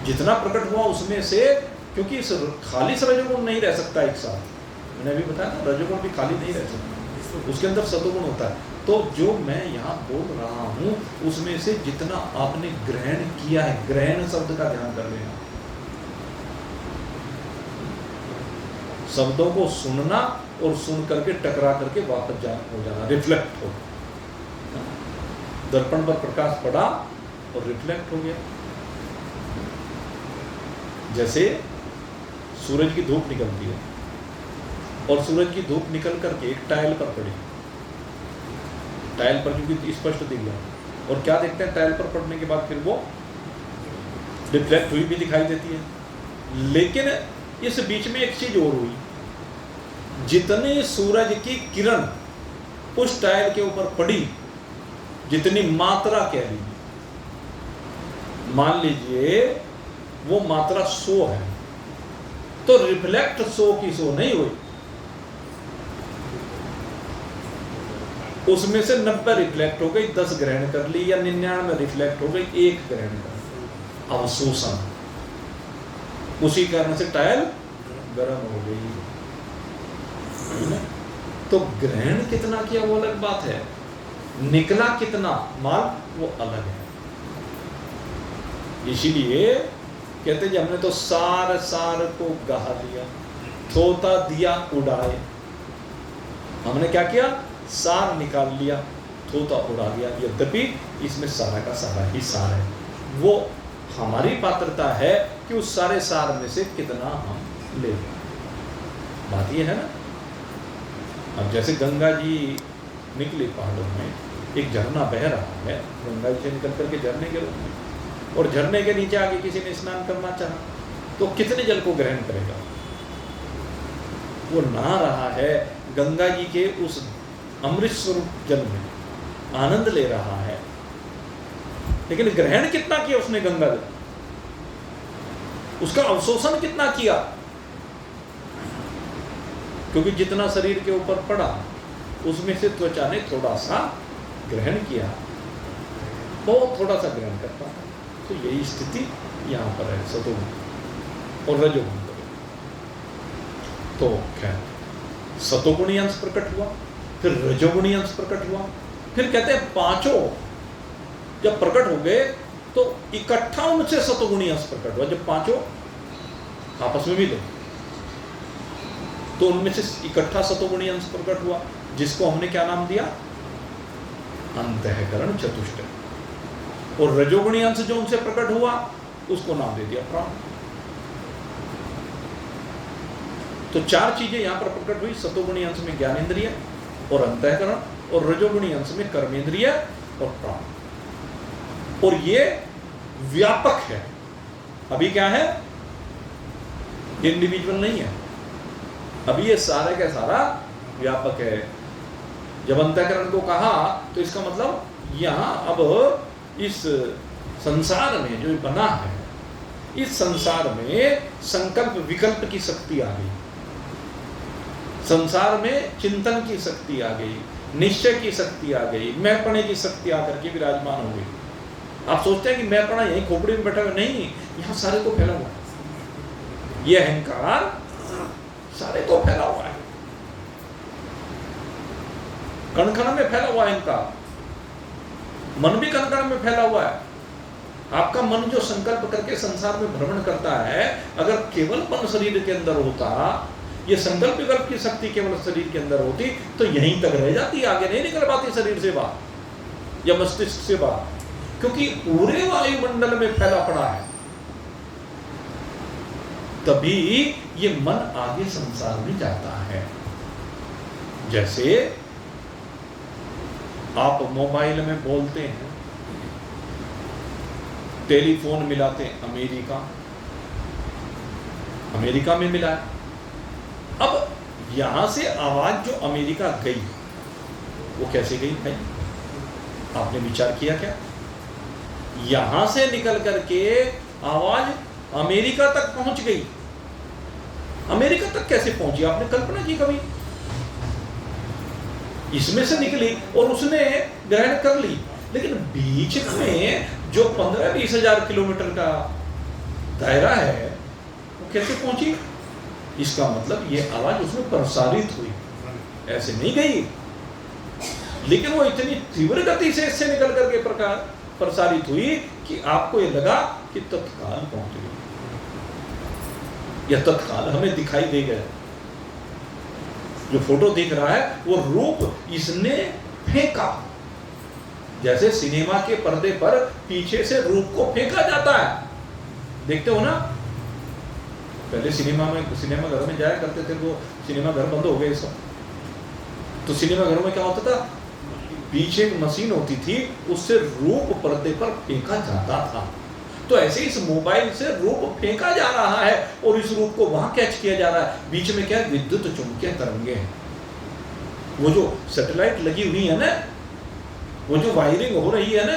जितना प्रकट हुआ उसमें से, क्योंकि खाली से रजोगुण नहीं रह सकता एक साथ। मैंने अभी बताया ना, रजोगुण भी खाली नहीं रह सकता, उसके अंदर सतोगुण होता है। तो जो मैं यहाँ बोल रहा हूँ उसमें से जितना आपने ग्रहण किया है, ग्रहण शब्द का ध्यान कर लेना, शब्दों को सुनना और सुन करके टकरा करके वापस हो जाना, रिफ्लेक्ट हो, दर्पण पर प्रकाश पड़ा और रिफ्लेक्ट हो गया। जैसे सूरज की धूप निकलती है और सूरज की धूप निकल करके एक टाइल पर पड़ी, टाइल पर क्योंकि स्पष्ट दिख गया, और क्या देखते हैं टाइल पर पड़ने के बाद फिर वो रिफ्लेक्ट हुई भी दिखाई देती है। लेकिन इस बीच में एक चीज और हुई, जितने सूरज की किरण उस टाइल के ऊपर पड़ी, जितनी मात्रा कह लीजिए, मान लीजिए वो मात्रा 100 है, तो रिफ्लेक्ट 100 की 100 नहीं हुई, उसमें से 90 रिफ्लेक्ट हो गई, 10 ग्रहण कर ली, या 99 रिफ्लेक्ट हो गई, 1 ग्रहण कर ली, अवशोषण। उसी कारण से टाइल गर्म हो गई। तो ग्रहण कितना किया वो अलग बात है, निकला कितना माल वो अलग है। इसीलिए कहते हैं हमने तो सार सार को गहा लिया, थोता दिया उड़ाए। हमने क्या किया, सार निकाल लिया, थोता उड़ा दिया। यद्यपि इसमें सारा का सारा ही सार है, वो हमारी पात्रता है कि उस सारे सार में से कितना हम ले। बात ये है ना। अब जैसे गंगा जी निकली पहाड़ों में, एक झरना बह रहा है, गंगा जी से निकल करके झरने के रूप में, और झरने के नीचे आगे किसी ने स्नान करना चाहा तो कितने जल को ग्रहण करेगा? वो नहा रहा है गंगा जी के उस अमृत स्वरूप जल में, आनंद ले रहा है, लेकिन ग्रहण कितना किया उसने गंगा जल, उसका अवशोषण कितना किया? क्योंकि जितना शरीर के ऊपर पड़ा उसमें से त्वचा ने थोड़ा सा ग्रहण किया, बहुत थोड़ा सा ग्रहण करता है। तो यही स्थिति यहाँ पर है सतोगुण और रजोगुण। तो खैर सतोगुणी अंश प्रकट हुआ, फिर रजोगुणी अंश प्रकट हुआ, फिर कहते हैं पांचों जब प्रकट हो गए तो इकट्ठा उनसे सतोगुणी अंश प्रकट हुआ। जब पांचों आपस में मिले तो उनमें से इकट्ठा सतोगुणी अंश प्रकट हुआ, जिसको हमने क्या नाम दिया? अंतःकरण चतुष्टय। और रजोगुणी अंश जो उनसे प्रकट हुआ उसको नाम दे दिया प्राण। तो 4 चीजें यहां पर प्रकट हुई, सतोगुणी अंश में ज्ञानेंद्रिय और अंतःकरण, और रजोगुणी अंश में कर्मेंद्रिय और प्राण। और ये व्यापक है, अभी क्या है, इंडिविजुअल नहीं है, अभी ये सारे का सारा व्यापक है। जब अंतःकरण को कहा तो इसका मतलब यहां अब इस संसार में जो बना है, इस संसार में संकल्प विकल्प की शक्ति आ गई, संसार में चिंतन की शक्ति आ गई, निश्चय की शक्ति आ गई, मैंपणे की शक्ति आकर के विराजमान हो गई। आप सोचते हैं कि मैंपणा यही खोपड़ी में बैठा हुआ, नहीं, यहाँ सारे को फैला हुआ है। ये अहंकार सारे को फैला हुआ है, कण कण में फैला हुआ है अहंकार, मन भी कण कण में फैला हुआ है। आपका मन जो संकल्प करके संसार में भ्रमण करता है, अगर केवल मन शरीर के अंदर होता, ये संकल्प विकल्प की शक्ति केवल शरीर के अंदर होती तो यहीं तक रह जाती, आगे नहीं निकल पाती शरीर से बाहर या मस्तिष्क से बाहर, क्योंकि पूरे वायुमंडल में फैला पड़ा है। तभी ये मन आगे संसार में जाता है। जैसे आप मोबाइल में बोलते हैं, टेलीफोन मिलाते हैं, अमेरिका में मिला है। अब यहां से आवाज जो अमेरिका गई वो कैसे गई भाई? आपने विचार किया क्या? यहां से निकल करके आवाज अमेरिका तक पहुंच गई। अमेरिका तक कैसे पहुंची? आपने कल्पना की कभी? इसमें से निकली और उसने ग्रहण कर ली, लेकिन बीच में जो 15-20 हजार किलोमीटर का दायरा है वो कैसे पहुंची? इसका मतलब ये आवाज उसमें प्रसारित हुई, ऐसे नहीं गई। लेकिन वो इतनी तीव्र गति से इससे निकल करके प्रसारित हुई कि आपको ये लगा कि तत्काल पहुंच गई, या तत्काल हमें दिखाई दे गया। जो फोटो दिख रहा है वो रूप इसने फेंका, जैसे सिनेमा के पर्दे पर पीछे से रूप को फेंका जाता है, देखते हो ना। पहले सिनेमा घर में जाया करते थे, वो सिनेमा घर बंद हो गए सब, तो सिनेमा घरों में क्या होता था, पीछे एक मशीन होती थी, उससे रूप पर्दे पर फेंका जाता था। तो ऐसे इस मोबाइल से रूप फेंका जा रहा है और इस रूप को वहां कैच किया जा रहा है। बीच में क्या विद्युत चुंबकीय तरंगे हैं, वो जो सैटेलाइट लगी हुई है ना, वो जो वायरिंग हो रही है ना,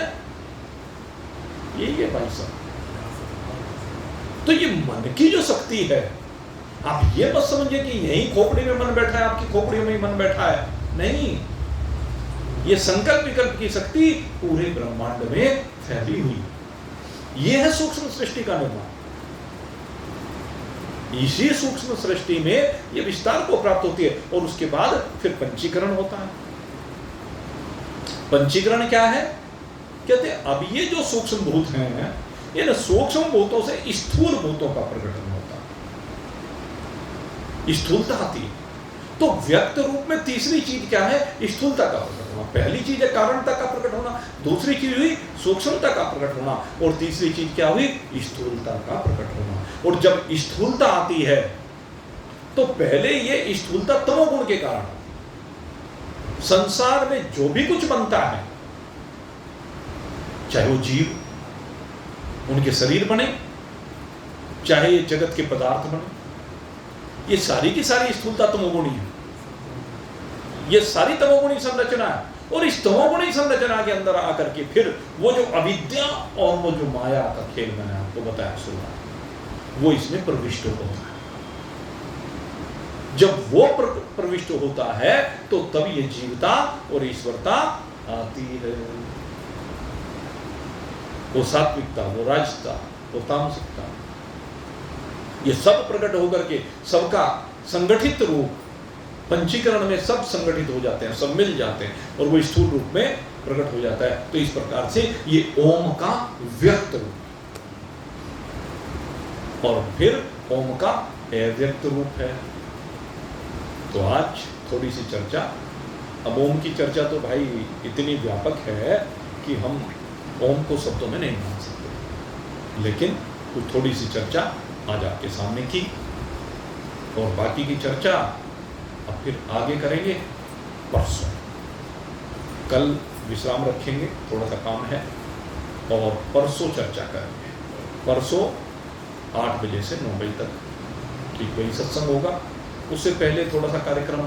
यही है भाई साहब। तो ये मन की जो शक्ति है, आप ये मत समझिए कि यही खोपड़ी में मन बैठा है, आपकी खोपड़ी में ही मन बैठा है, नहीं। ये संकल्प विकल्प की शक्ति पूरे ब्रह्मांड में फैली हुई, ये है सूक्ष्म सृष्टि का निर्माण। इसी सूक्ष्म सृष्टि में ये विस्तार को प्राप्त होती है और उसके बाद फिर पंचीकरण होता है। पंचीकरण क्या है? कहते हैं अब ये जो सूक्ष्म भूत हैं, इन सूक्ष्म भूतों से स्थूल भूतों का प्रकटन होता है, स्थूलता आती है। तो व्यक्त रूप में तीसरी चीज क्या है? स्थूलता का प्रकट होना। पहली चीज है कारणता का प्रकट होना, दूसरी चीज हुई सूक्ष्मता का प्रकट होना, और तीसरी चीज क्या हुई? स्थूलता का प्रकट होना। और जब स्थूलता आती है तो पहले ये स्थूलता तमोगुण के कारण, संसार में जो भी कुछ बनता है, चाहे वो जीव, उनके शरीर बने, चाहे ये जगत के पदार्थ बने, ये सारी की सारी स्थूलता तमोगुणी है। ये सारी तमोगुणी संरचना है, और इस तमोगुणी संरचना के अंदर आकर के फिर वो जो अविद्या और वो जो माया का खेल मैंने आपको बताया शुरुआत, वो इसमें प्रविष्ट होता है। जब वो प्रविष्ट होता है तो तब ये जीवता और ईश्वरता आती है। वो सात्विकता, वो राजसता, वो तामसिकता, ये सब प्रकट होकर के सबका संगठित रूप, पंचीकरण में सब संगठित हो जाते हैं, सब मिल जाते हैं, और वो स्थूल रूप में प्रकट हो जाता है। तो इस प्रकार से ये ओम का व्यक्त रूप, और फिर ओम का अव्यक्त रूप है। तो आज थोड़ी सी चर्चा, अब ओम की चर्चा तो भाई इतनी व्यापक है कि हम ओम को शब्दों में नहीं मान सकते, लेकिन कुछ थोड़ी सी चर्चा आज आपके सामने की, और बाकी की चर्चा अब फिर आगे करेंगे परसों। कल विश्राम रखेंगे, थोड़ा सा काम है, और परसों चर्चा करेंगे। परसों 8 बजे से 9 बजे तक ठीक वही सत्संग होगा। उससे पहले थोड़ा सा कार्यक्रम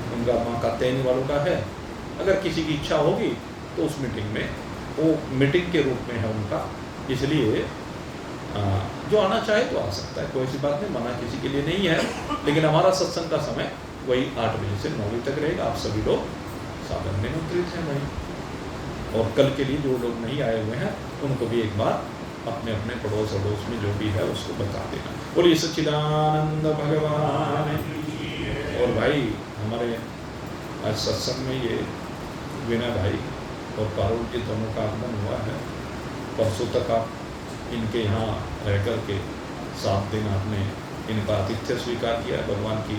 उनका माँ कात्यायनी वालों का है, अगर किसी की इच्छा होगी तो उस मीटिंग में, वो मीटिंग के रूप में है उनका, इसलिए जो आना चाहे तो आ सकता है, कोई ऐसी बात नहीं, मना किसी के लिए नहीं है। लेकिन हमारा सत्संग का समय वही 8 बजे से 9 बजे तक रहेगा। आप सभी लोग साधन में निमंत्रित हैं भाई, और कल के लिए जो लोग नहीं आए हुए हैं उनको भी एक बार अपने अपने पड़ोस अड़ोस में जो भी है उसको बता देना। बोलिए सच्चिदानंद भगवान। और भाई हमारे आज सत्संग में ये वीणा भाई और पारुल जी दोनों का आगमन हुआ है। परसों तक आप इनके यहाँ रह कर के 7 दिन आपने इनका आतिथ्य स्वीकार किया, भगवान की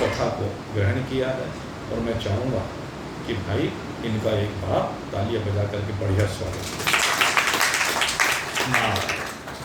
कथा को ग्रहण किया है, और मैं चाहूँगा कि भाई इनका एक बार तालियां बजा करके बढ़िया स्वागत।